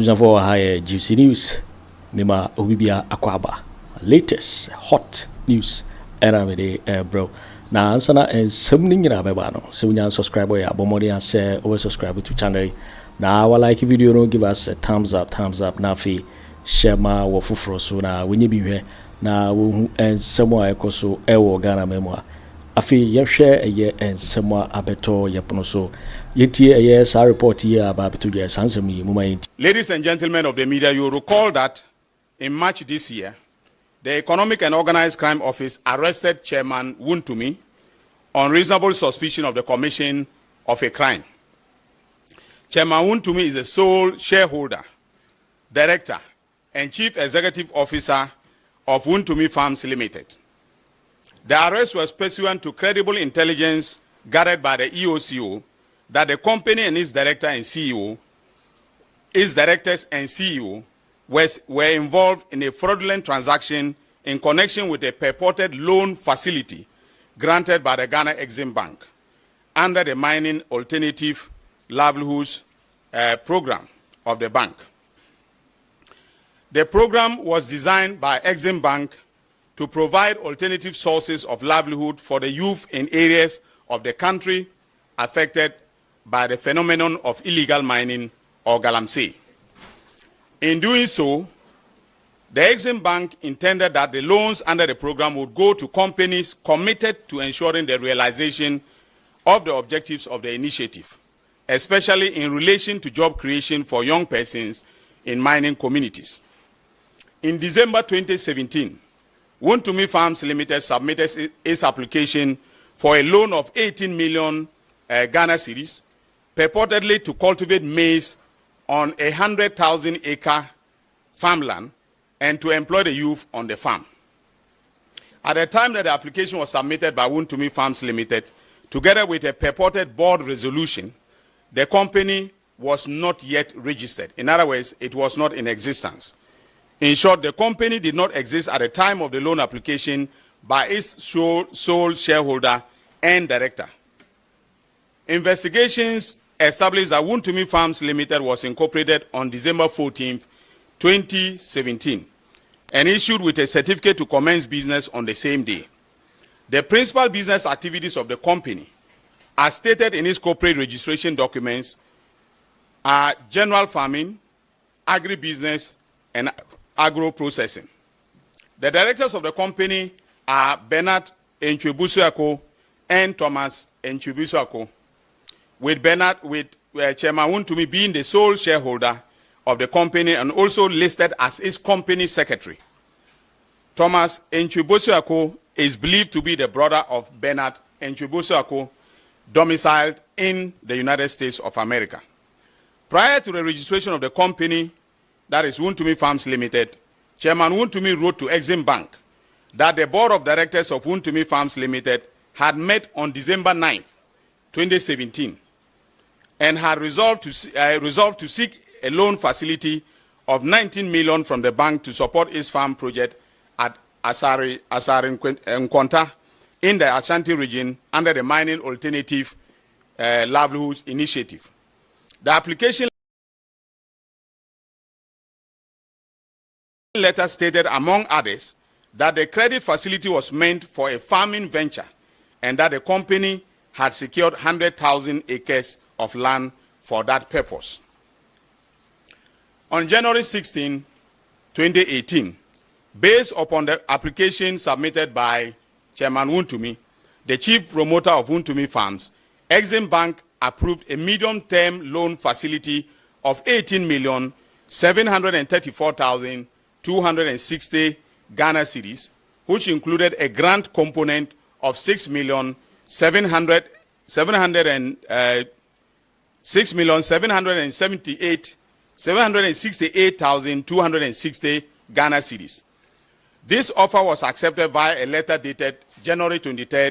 for higher juicy news. Mima Obibia Akwaba. Latest hot news. Eramede bro. Na ansana and something in Abebano. So we subscribe ya bomodi and say over subscribe to channel. Now I like video no give us a thumbs up nafi share ma wo fufuro so na we nyi bi hwe na wo ensemo ayekoso ewo Ghana memoa. Afi ye share eye ensemo abeto yepono so yetie eye sa report here about to the sansemi muma. Ladies and gentlemen of the media, you recall that in March this year, the Economic and Organized Crime Office arrested Chairman Wontumi on reasonable suspicion of the commission of a crime. Chairman Wontumi is the sole shareholder, director, and chief executive officer of Wontumi Farms Limited. The arrest was pursuant to credible intelligence gathered by the EOCO that the company and its director and CEO, its directors and CEO were involved in a fraudulent transaction in connection with a purported loan facility granted by the Ghana EXIM Bank under the Mining Alternative Livelihoods program of the bank. The program was designed by EXIM Bank to provide alternative sources of livelihood for the youth in areas of the country affected by the phenomenon of illegal mining or galamsey. In doing so, the EXIM Bank intended that the loans under the program would go to companies committed to ensuring the realization of the objectives of the initiative, especially in relation to job creation for young persons in mining communities. In December 2017, Wontumi Farms Limited submitted its application for a loan of 18 million Ghana cedis, purportedly to cultivate maize on 100,000 acre farmland and to employ the youth on the farm. At the time that the application was submitted by Wontumi Farms Limited, together with a purported board resolution, the company was not yet registered. In other words, it was not in existence. In short, the company did not exist at the time of the loan application by its sole shareholder and director. Investigations established that Wontumi Farms Limited was incorporated on December 14, 2017, and issued with a certificate to commence business on the same day. The principal business activities of the company, as stated in its corporate registration documents, are general farming, agribusiness, and agro-processing. The directors of the company are Bernard Enchwebusuako and Thomas Enchwebusuako, with Chairman Wontumi being the sole shareholder of the company and also listed as its company secretary. Thomas Enchwebusuako is believed to be the brother of Bernard Enchwebusuako, domiciled in the United States of America. Prior to the registration of the company, that is Wontumi Farms Limited, Chairman Wontumi wrote to EXIM Bank that the board of directors of Wontumi Farms Limited had met on December 9, 2017, and had resolved to seek a loan facility of 19 million from the bank to support its farm project at Asare Nkwanta in the Ashanti region under the Mining Alternative Livelihoods Initiative. The application letter stated, among others, that the credit facility was meant for a farming venture and that the company had secured 100,000 acres of land for that purpose. On January 16, 2018, based upon the application submitted by Chairman Wontumi, the chief promoter of Wontumi Farms, EXIM Bank approved a medium-term loan facility of 18,734,260 Ghana cedis, which included a grant component of 6,768,260 Ghana cedis. This offer was accepted via a letter dated January 23,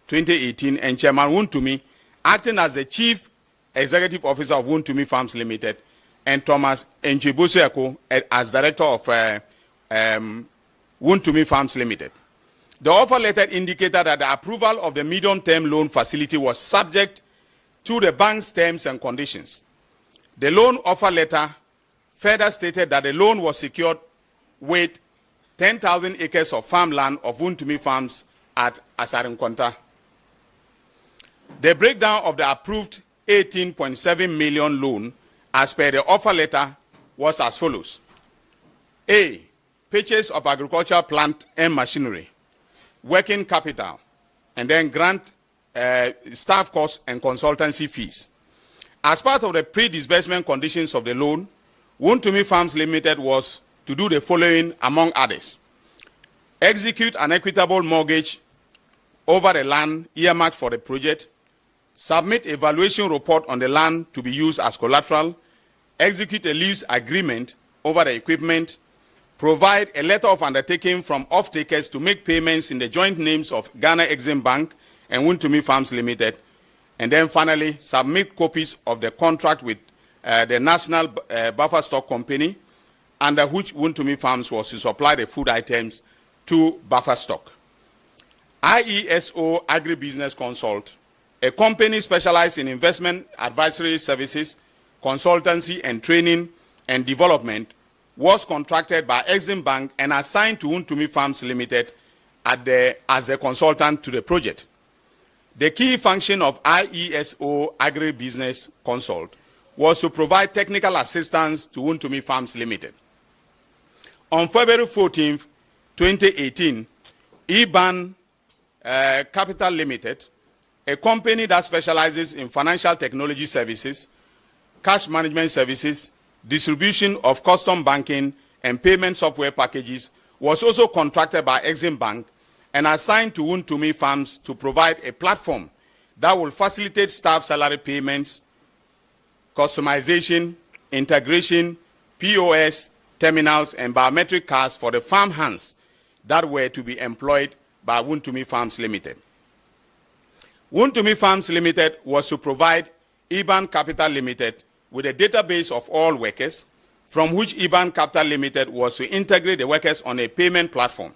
2018, and Chairman Wontumi, acting as the chief executive officer of Wontumi Farms Limited, and Thomas Enchwebusuako as director of Wontumi Farms Limited. The offer letter indicated that the approval of the medium-term loan facility was subject to the bank's terms and conditions. The loan offer letter further stated that the loan was secured with 10,000 acres of farmland of Wontumi Farms at Asare. The breakdown of the approved 18.7 million loan as per the offer letter was as follows. A. Purchase of agricultural plant and machinery, working capital, and then grant staff costs and consultancy fees. As part of the pre-disbursement conditions of the loan, Wontumi Farms Limited was to do the following among others. Execute an equitable mortgage over the land earmarked for the project, submit a valuation report on the land to be used as collateral, execute a lease agreement over the equipment, provide a letter of undertaking from off-takers to make payments in the joint names of Ghana EXIM Bank and Wontumi Farms Limited, and then finally submit copies of the contract with the National Buffer Stock Company, under which Wontumi Farms was to supply the food items to buffer stock. IESO Agribusiness Consult, a company specialized in investment advisory services, consultancy and training and development, was contracted by EXIM Bank and assigned to Wontumi Farms Limited as a consultant to the project. The key function of IESO Agribusiness Consult was to provide technical assistance to Wontumi Farms Limited. On February 14, 2018, EBAN Capital Limited, a company that specializes in financial technology services, cash management services, distribution of custom banking and payment software packages, was also contracted by EXIM Bank and assigned to Wontumi Farms to provide a platform that will facilitate staff salary payments, customization, integration, POS, terminals, and biometric cards for the farm hands that were to be employed by Wontumi Farms Limited. Wontumi Farms Limited was to provide EBAN Capital Limited with a database of all workers, from which EBAN Capital Limited was to integrate the workers on a payment platform.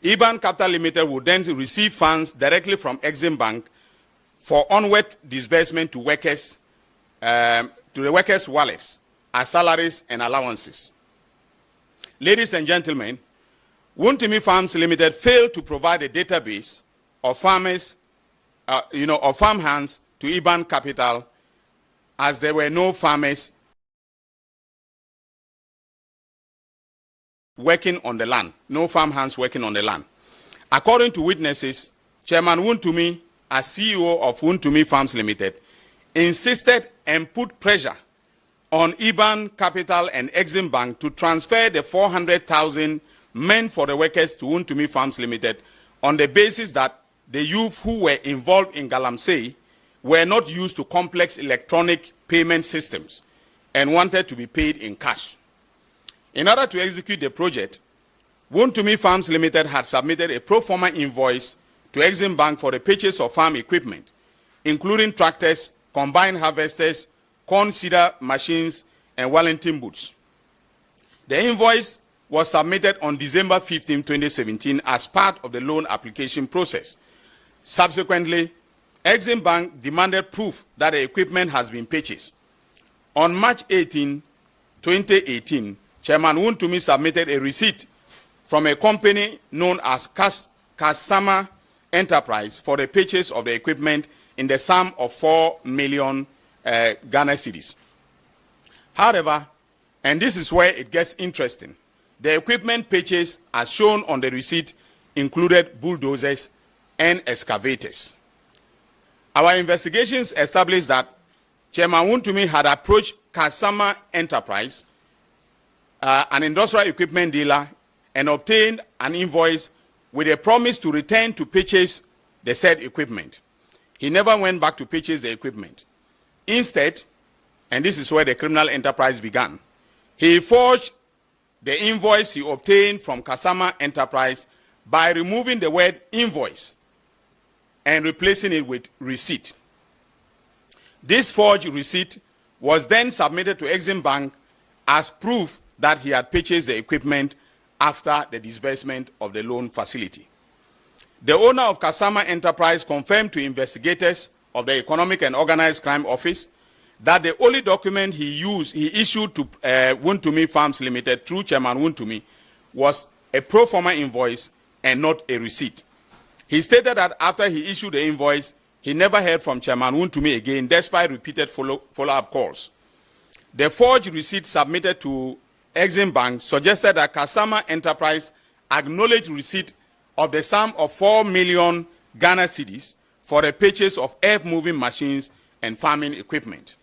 EBAN Capital Limited would then receive funds directly from EXIM Bank for onward disbursement to workers, to the workers' wallets as salaries and allowances. Ladies and gentlemen, Wontumi Farms Limited failed to provide a database of farmers, of farm hands to EBAN Capital, as there were no farmers working on the land, no farm hands working on the land. According to witnesses, Chairman Wontumi, as CEO of Wontumi Farms Limited, insisted and put pressure on EBAN Capital and EXIM Bank to transfer the 400,000 meant for the workers to Wontumi Farms Limited on the basis that the youth who were involved in galamsey were not used to complex electronic payment systems and wanted to be paid in cash. In order to execute the project, Wontumi Farms Limited had submitted a pro forma invoice to EXIM Bank for the purchase of farm equipment, including tractors, combine harvesters, corn seeder machines, and Wellington boots. The invoice was submitted on December 15, 2017 as part of the loan application process. Subsequently, EXIM Bank demanded proof that the equipment has been purchased. On March 18, 2018, Chairman Wontumi submitted a receipt from a company known as Kasama Enterprise for the purchase of the equipment in the sum of 4 million Ghana cedis. However, and this is where it gets interesting, the equipment purchase, as shown on the receipt, included bulldozers and excavators. Our investigations established that Chairman Wontumi had approached Kasama Enterprise, an industrial equipment dealer, and obtained an invoice with a promise to return to purchase the said equipment. He never went back to purchase the equipment. Instead, and this is where the criminal enterprise began, he forged the invoice he obtained from Kasama Enterprise by removing the word invoice and replacing it with receipt. This forged receipt was then submitted to EXIM Bank as proof that he had purchased the equipment after the disbursement of the loan facility. The owner of Kasama Enterprise confirmed to investigators of the Economic and Organized Crime Office that the only document he issued to Wontumi Farms Limited through Chairman Wontumi was a pro forma invoice and not a receipt. He stated that after he issued the invoice, he never heard from Chairman Wontumi again, despite repeated follow-up calls. The forged receipt submitted to EXIM Bank suggested that Kasama Enterprise acknowledged receipt of the sum of 4 million Ghana cedis for the purchase of earth-moving machines and farming equipment.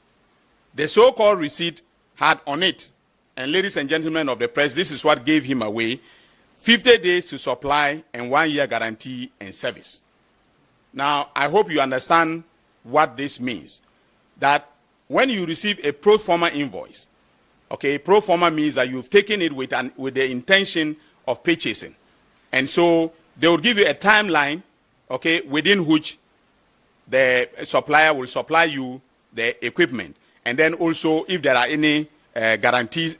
The so-called receipt had on it, and ladies and gentlemen of the press, this is what gave him away, 50 days to supply and 1 year guarantee and service. Now, I hope you understand what this means. That when you receive a pro forma invoice, okay, pro forma means that you've taken it with the intention of purchasing. And so they will give you a timeline, okay, within which the supplier will supply you the equipment. And then also, if there are any guarantees,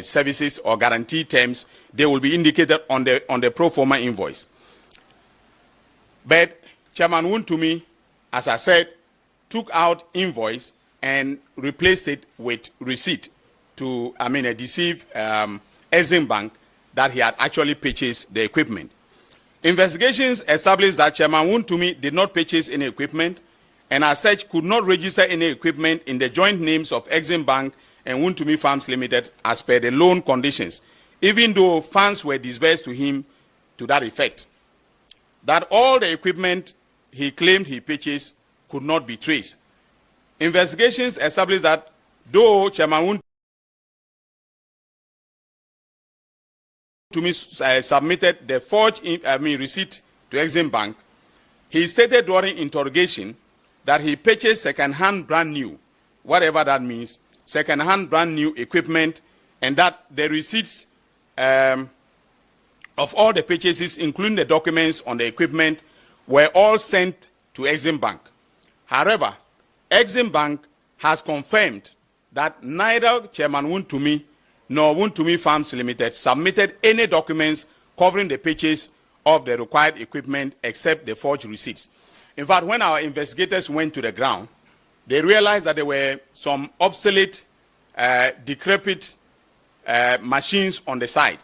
services or guarantee terms, they will be indicated on the pro forma invoice. But Chairman Wontumi, as I said, took out invoice and replaced it with receipt to, deceive EXIM Bank that he had actually purchased the equipment. Investigations established that Chairman Wontumi did not purchase any equipment and as such could not register any equipment in the joint names of EXIM Bank and Wontumi Farms Limited as per the loan conditions, even though funds were disbursed to him to that effect. That all the equipment he claimed he purchased could not be traced. Investigations established that though Chairman Wontumi submitted the forged receipt to EXIM Bank, he stated during interrogation that he purchased second-hand brand new, whatever that means, second-hand brand new equipment, and that the receipts of all the purchases, including the documents on the equipment, were all sent to EXIM Bank. However, EXIM Bank has confirmed that neither Chairman Wontumi nor Wontumi Farms Limited submitted any documents covering the purchase of the required equipment except the forged receipts. In fact, when our investigators went to the ground, they realized that there were some obsolete, decrepit machines on the side,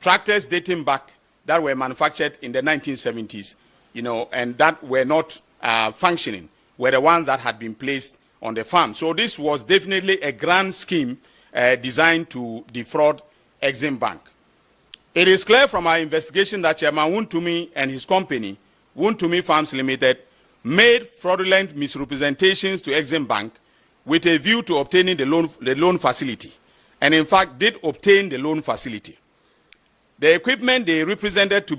tractors dating back that were manufactured in the 1970s, and that were not functioning, were the ones that had been placed on the farm. So this was definitely a grand scheme designed to defraud EXIM Bank. It is clear from our investigation that Chairman Wontumi and his company, Wontumi Farms Limited, made fraudulent misrepresentations to EXIM Bank with a view to obtaining the loan facility, and in fact did obtain the loan facility. The equipment they represented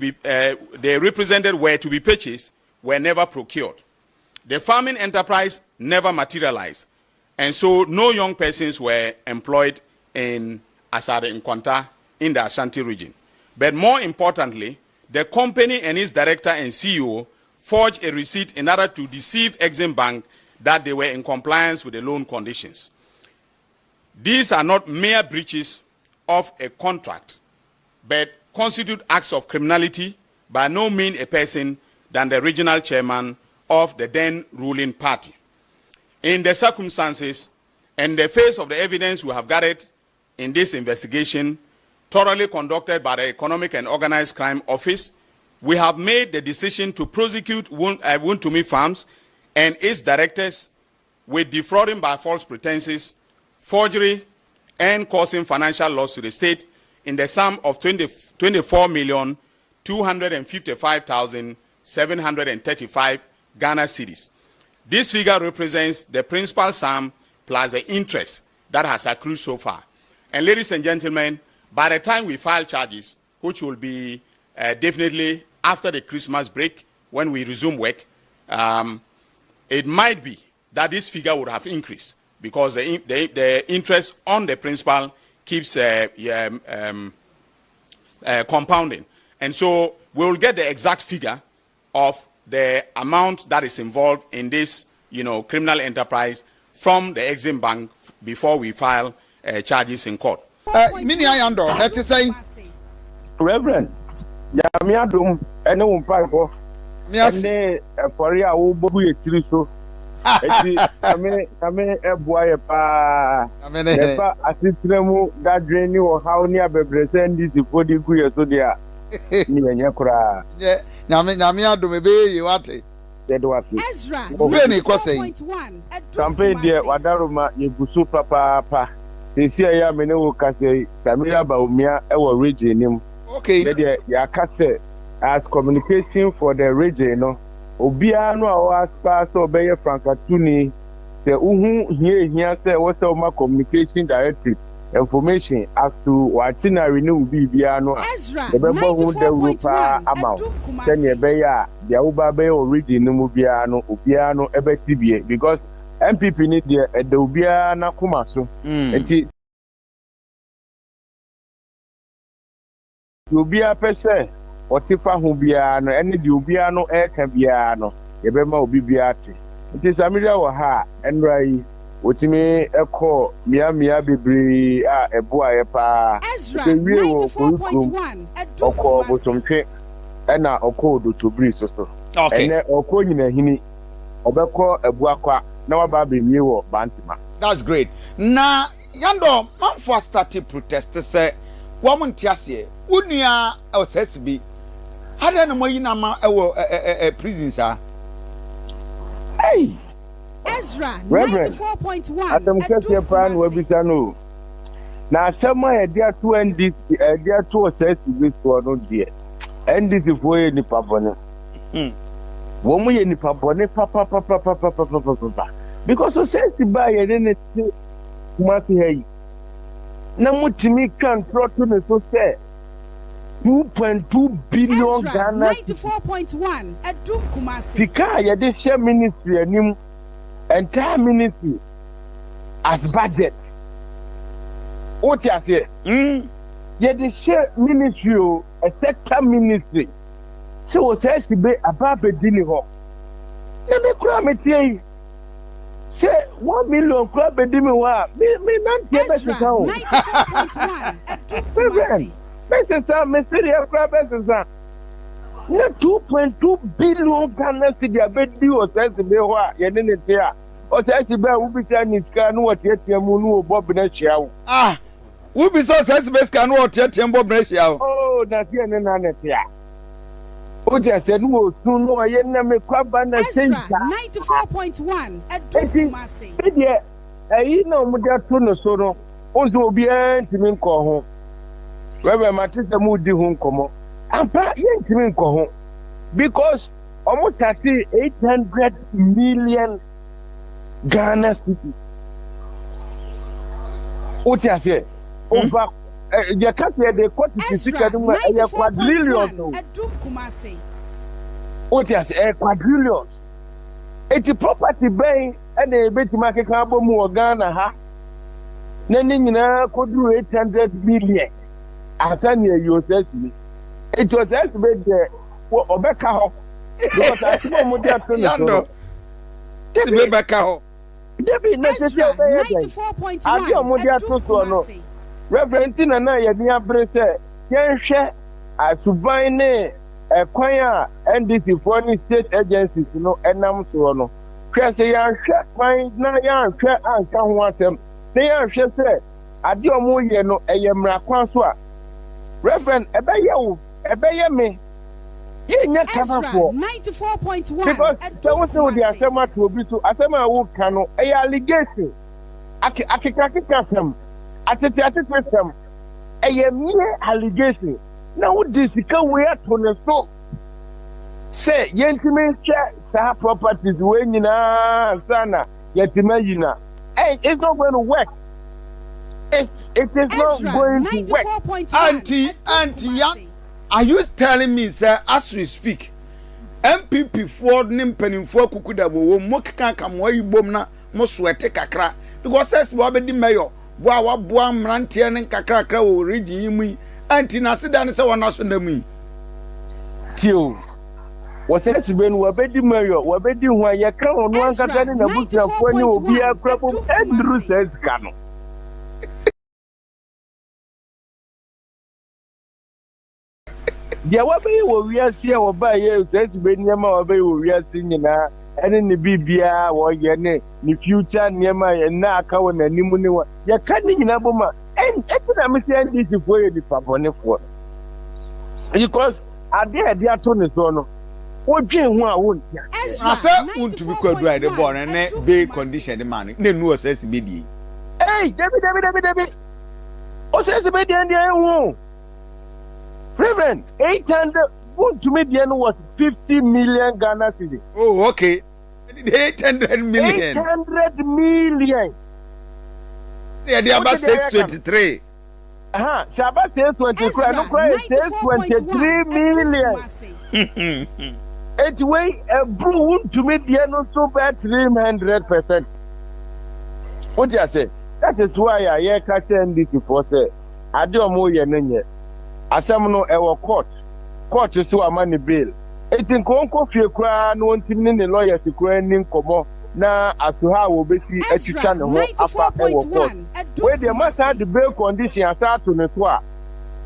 were to be purchased were never procured. The farming enterprise never materialized, and so no young persons were employed in asare in Kwanta in the Ashanti region. But more importantly, the company and its director and CEO forged a receipt in order to deceive EXIM Bank that they were in compliance with the loan conditions. These are not mere breaches of a contract, but constitute acts of criminality by no means a person than the regional chairman of the then ruling party. In the circumstances and the face of the evidence we have gathered in this investigation, thoroughly conducted by the Economic and Organized Crime Office, we have made the decision to prosecute Wontumi Farms and its directors with defrauding by false pretenses, forgery, and causing financial loss to the state in the sum of 24,255,735 Ghana cedis. This figure represents the principal sum plus the interest that has accrued so far. And ladies and gentlemen, by the time we file charges, which will be definitely after the Christmas break when we resume work, it might be that this figure would have increased because the interest on the principal keeps compounding. And so we will get the exact figure of the amount that is involved in this criminal enterprise from the EXIM Bank before we file charges in court. Reverend, Yamiadum, and no one pipe, and for you, Bawumia so Kame boy pa. Nepa asitremu gathering ni o how ni abebrese ndi sifodi ku yeso dia. Ni enye kura. Yeah, nyame adome be ye wate. Ezra, Obeni ko say. Campaign dia wadaruma yegusu papa. Sisi ya mene wo kase Samira Bawumia e wo region nim. Okay. There ya kase as communication for the region no. Obia no a aspa so obeye frankatuni se uhu hia se wo se ma communication directive information as to itinerary no bibia no e be bo hu de rupa amount then e be ya dia wo ba be origin no bia no obia no e be tibie because MPP ni de e de obia na kuma so enti obia pese otifa hu bia no ene de obia no e ka bia no ye be ma obi bia ate enti Samira wo ha enrai otimi ekọ mia bebre a eboa ye pa Ezra 94.1 okọ bosomtwe ena okọ odotobri so Okay. ene okọ nyina hini obekọ eboa kwa na waba bemie wo bantima. That's great. Na yando manfo start protest say wo montiase unua osesibi hada na moyi na ma ewo prisons a Hey Ezra Reverend 94.1 Adam kese pan we bisa no na asema e dia to ndc e dia to osesibi so no die ndc fo ye nipa bone wo mu ye nipa bone papa because osesibi ba ye ne kumasi hey na mutimi kan trot ne so say 2.2 billion Ezra Ghana 94.1 Adum Kumasi sika ye de share ministry anim entire ministry as budget what you say ye de share ministry o a sector ministry so says to be above dini ho na me kura me tie say 1 million kura be dimi wa me nan tie be Ezra sika o 94.1 Adum Kumasi Mrs. Mr. Professor, 2.2 billion Ghana cedi abedi o says be ho a ye ne tia o says be u bi ta ni ska no tie mu no bob na hia wo we be so says be ska no tie bob na hia wo oh na tie ne na ne tia o je se no tun no ye na me kwaba na Ezra senja 94.1 Adum Kumasi e ayi na mu da to no so no o zo obi antimi nko ho webe matete mu di hu nkomo ampa ye ntimi nko ho because almost 800 million Ghana cedi oti ase over the country dey quote sika dum e quadrillions Adum Kumasi oti ase quadrillions eti property bay and e betima keka abomu o Ghana ha na ni nyina koduru 800 million asani eyo sesi it was help be there obeka ho because I mo dey to no ti be beka ho debi na sesi obeye dey 94.1 ade mo dey to so no reverend na ye ni abre se yen hwe asuban ne ekwan a NDC for ni state agencies no enam so no hwe se yan hwe kwan na yan hwe anka ho atem se yan hwe se ade omo ye no eyemra kwan so a Reverend ebeye me ye nya cover for 94.1 because there was no the asema to obi so asema wo kan no e allegation akika sam atete sam e me allegation na wo disika we ato ne so say yentime share sa properties we nyina sana yetima yina it's not going to work. It is not going to work. Auntie, are you telling me, sir, as we speak, MPP for Nimpenin for Kukudabo, Mokaka Kamway Bomna, Moswete Kakra, because says Wabedi Mayo, Wawa Buam Rantian and Kakra will read me, Auntie Nasidan is one us under me. Tio was says when Wabedi Mayo, Wabedi, why you come on one Katan in the book of when you will be a problem and Bruce says Cano. There will be we are here or by you, says Benyama, obey we are singing ɛne ne bibia wɔyɛ ne future nneɛma na aka wɔ n'anim ne wa yɛka ne nyinaa bɔ ma ɛti na me sɛ NDC foɔ yɛ nipa bɔnefoɔ because ade ɛde ato ne so no wodwe ho a wontia asa wontumi kwadua de bɔ ne be condition de man ne nu osesi bedie David osesi bedie ndi ehu Reverend 800 Wontumi Jáil was 50 million Ghana cedis. Oh, okay. 800 million. 800 million. Yeah, they are about 623. So about 623. No cry 623 million. It's way a brew Wontumi Jáil no so bad 300%. What do you say? That is why I catch NDC for say. I don't know your name. Asam no ewo court so amani bail etin konko fie kra no ntimi ne lawyer ti kra ni nkomo na atoha wo besi atwitwa ne ho afa ewo court we dey masa the bail condition asa to ne to a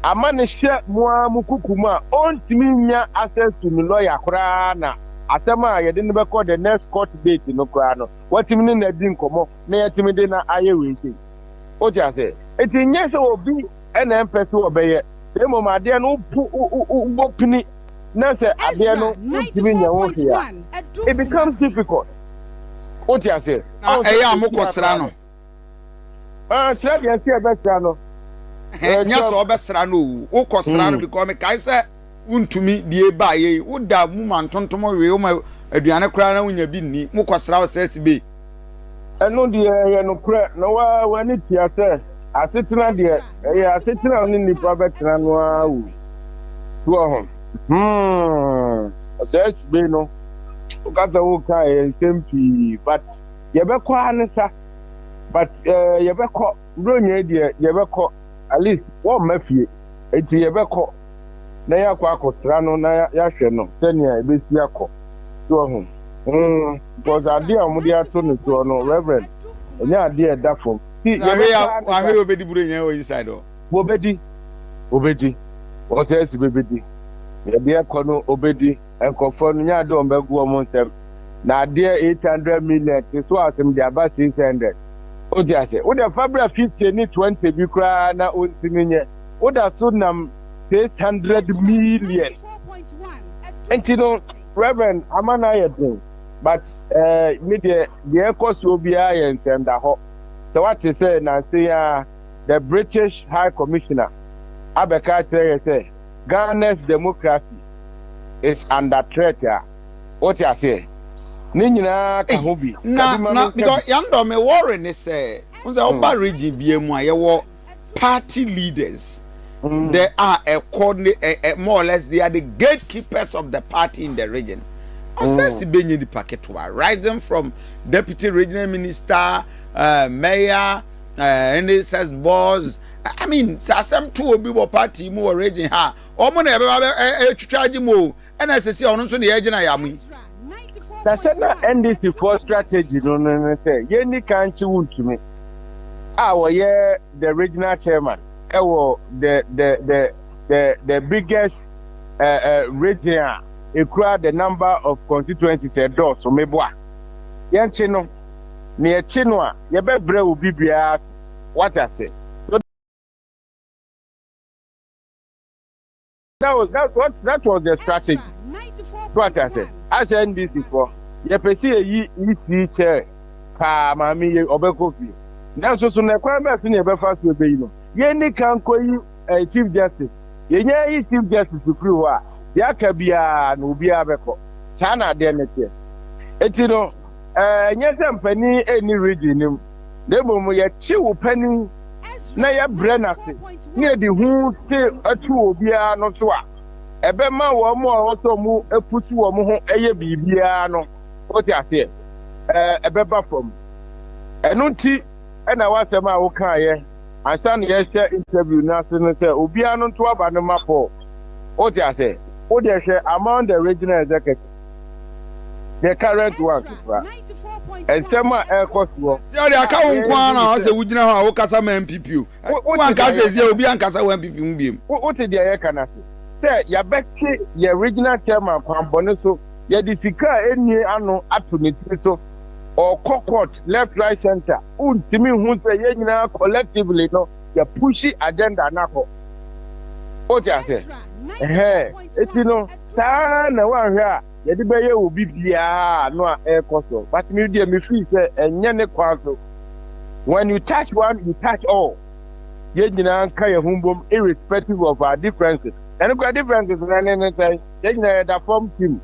amani hye moa mukukuma ontimi nya access to the lawyer kra na atama ye de ne be call the next court date no kra no watimi ne na di nkomo na yetimi de na aye we sei o ti ase etin nya se obi na mpese obeye Emo madea no bopini na se adea no ntimi nya wo hia it becomes difficult what you say eya amokosra no sra dia se ebesra no nya so obesra no wo kosra no because me kai se wontumi die ba ye wo da mu mantontom we wo ma aduane kra na wonya bi ni mo kosra wo se be eno die ye no kra na wa ni tia se asetena de asetena ni nipa betena no awu to assess be no ukata wo kai tempi but yebekọ anisa but yebekọ bronye de yebekọ at least one mafie eti yebekọ na yakọ akotra no na yahwe no senia ebesi akọ to because ade amudi ato ne to no reverend enya ade e da fom Wahwe obedi buru nya o inside o. Obedi. What else bebedi? Ya bia kono obedi enkofo no nya do mbegu o nsem. Na de 800 million ti so asem de aba 600. O di ase. O de fabra 50 ni 20 bi kra na o ntinye. O da so nam 600 million. And you know, Reverend amana ye din. But me de cost obi aye nsem da ho. So what you say now? Say the British High Commissioner Abeka say Ghana's democracy is under threat. What you say? Ninyina kahubi. Na because yando me worry ne say unse oba region biemu a ye wo party leaders. They are more or less they are the gatekeepers of the party in the region. Says benye di packet rising from deputy regional minister, mayor, NSS boss. I mean, some two obi wo party mu region ha. Omo na ebe twitwaje mo. NSS ono so de agina ya mu. That's na NDC for strategy no say. Ye ni kanchi Wontumi. Ye the regional chairman. The biggest region across the number of constituencies do so meboa yenche no ne echi no a ye be bre obi bia what I say so that was the strategy what I say as NDC for ye pesi yi chair ka mami ye obekofi na so na kwa be so ne be fast we be yi no ye ni kan koyi chief justice ye nya yi chief justice free ho yaka bia na obi abekọ sana de nete eti no nyese mpani eni region nim debom ye chi wo pani na ye brenase na de hu te atu obi a no so a ebe ma wo mo oto mu eputu wo mo ho eye bibia no oti ase ebe ba from enu nti na wasem a wo kan ye ansa na ye share interview na se no se obi a no to aba no mapo oti ase among the regional executive, the current one, and some air cost. The account one, I say, would you know how Casam MPP? One Casas, you'll be on Casa MPP. What did the air can say? Say, Yabeki, your regional chairman, Boneso, ye di sika eni ano ato ne tiri so or court left right center untimi hu say ye nyina collectively no ye pushi agenda nako o ti ase eti no ta na wa hwe a ye di be ye obi bia no a e koso but me dey me feel say enye ne kwaso when you touch one you touch all ye nyina kan ye humbom irrespective of our differences and the differences na say ye nyina da form team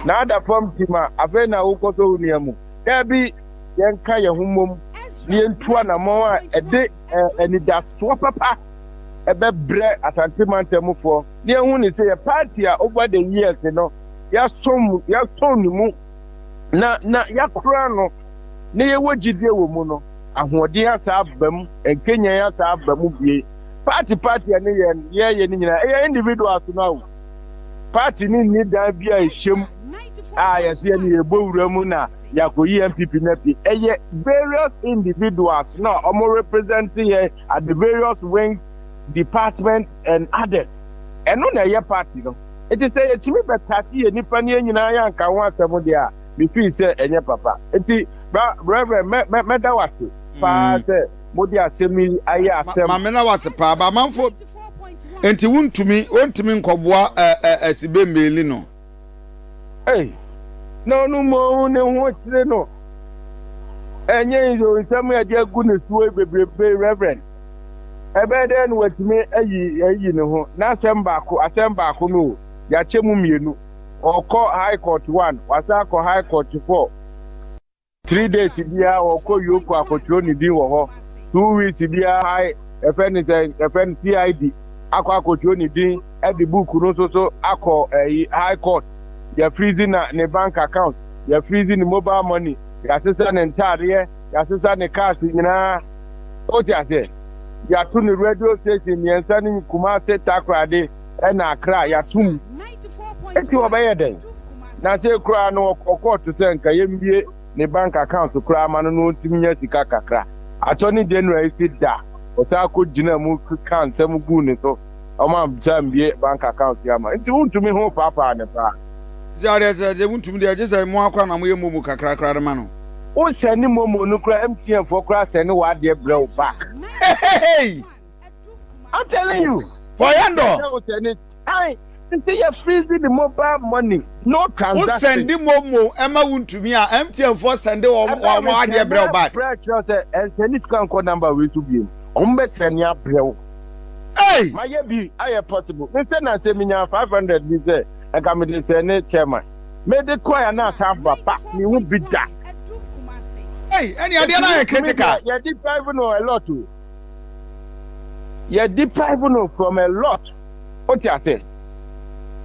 na da form team a afa na wo koso uniamu gabby yen kan ye humbom ni entua na mo a ede eni da so papa ebe bre Asante mantemufo ni ehun ni say a party a over the years no ya som mu na ya kura no ne ye wogide wo mu no ahoɔden ata abam enkenya ya ata abam bie party ne ye ni nyina e individuals no party ni dan bia ehyem a ya se ni ebowura mu na ya koyi MPP na pi eye various individuals now omo representing here at the various wings department and others and no na ye party no it is say etimi betati ye nipa ne nyina ya nka ho asem de a me feel say enye papa enti reverend me da wase pa say modi asemi aye asem ma me na wase pa ba manfo enti wontumi nkoboa asibe meli no no mo ne ho kire no enye izo nsem ya de agu ne suo bebrebe reverend ebeden watimi ayi ne ho na asem baako no ya chemu mienu oko high court 1 wasa ko high court 4 3 days bia oko yoko akotro ni din wo ho 2 weeks bia high FN PID akotro ni din e the book no so akọ high court ya freezing na ne bank account ya freezing mobile money ya sesa ne ntare ya sesa ne cash nyina o ti ase ya tu ni radio station ni ensa ni Kumase Takrade na Accra ya tum eti obaye den na se kura no court se nka yembie ne bank account kura ma no ntiminya sika kakra atoni January fit da ota ko gina mu kan sam gu ne so o ma zambie bank account ya ma enti untumi ho papa ne pa zare ze untumi de je mu akwa na mu yemu kakra kra ma no o sani momo no kura MTN for kura sani wa de brew back hey I'm telling you boyando say you freezing the mobile money no transaction o send momo ema wuntumi a MTN for send o wa de brew back pressure say and send it can call number we to be on be send ya brew hey my be I possible me say na say me 500 be say and come dey send chairman me dey call na have papa me who be that hey any idea na critical you deprive no a lot o you deprive no from a lot what you say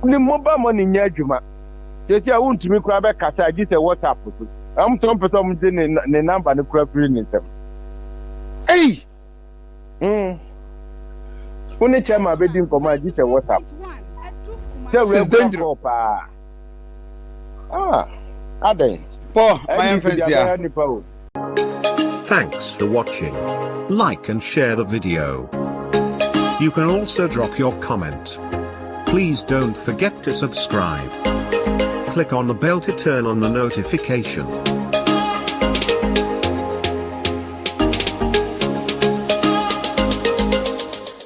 the mobile money nya adwuma they say I want to make crab kata this a WhatsApp so am some person ne number ne crab free ni them hey Only chairman be din for this a WhatsApp it's dangerous Aden Paul my emphasis. Thanks for watching. Like and share the video. You can also drop your comment. Please don't forget to subscribe. Click on the bell to turn on the notification.